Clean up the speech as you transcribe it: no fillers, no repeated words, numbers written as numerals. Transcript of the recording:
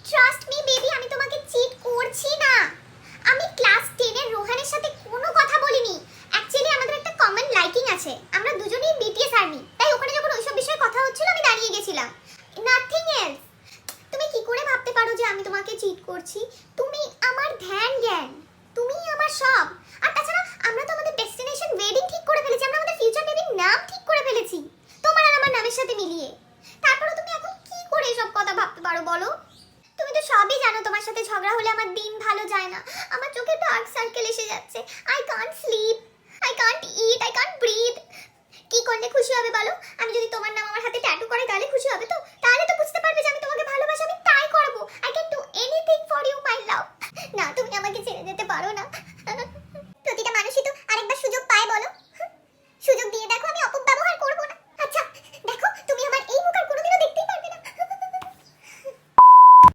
Trust me baby, আমি তোমাকে cheat করছি না। আমি ক্লাস 10 এর রোহানের সাথে কোনো কথা বলিনি। অ্যাকচুয়ালি আমাদের একটা কমন লাইকিং আছে, আমরা দুজনেই বিটিএস আর্মি, তাই ওখানে যখন ওইসব বিষয়ে কথা হচ্ছিল আমি দাঁড়িয়ে গেছিলাম, নাথিং এলস। তুমি কি করে ভাবতে পারো যে আমি তোমাকে চিট করছি? তুমি আমার ধ্যান জ্ঞান, তুমি আমার সব। আর তাছাড়া আমরা তো আমাদের ডেস্টিনেশন ওয়েডিং ঠিক করে ফেলেছি, আমরা আমাদের ফিউচার বেবির নাম ঠিক করে ফেলেছি তোমার আর আমার নামের সাথে মিলিয়ে। তারপরে তুমি এখন কি করে এসব কথা ভাবতে পারো বলো? তুমি তো সবই জানো, তোমার সাথে ঝগড়া হলে আমার দিন ভালো যায় না, আমার চোখে ডার্ক সার্কেল এসে যাচ্ছে, I can't sleep, I can't eat, I can't breathe. কি করলে খুশি হবে বলো? আমি যদি তোমার নাম আমার হাতে ট্যাটু করে তাহলে খুশি হবে তো? তাহলে তো বুঝতে পারবে যে আমি তোমাকে ভালোবাসি, আমি তাই করবো।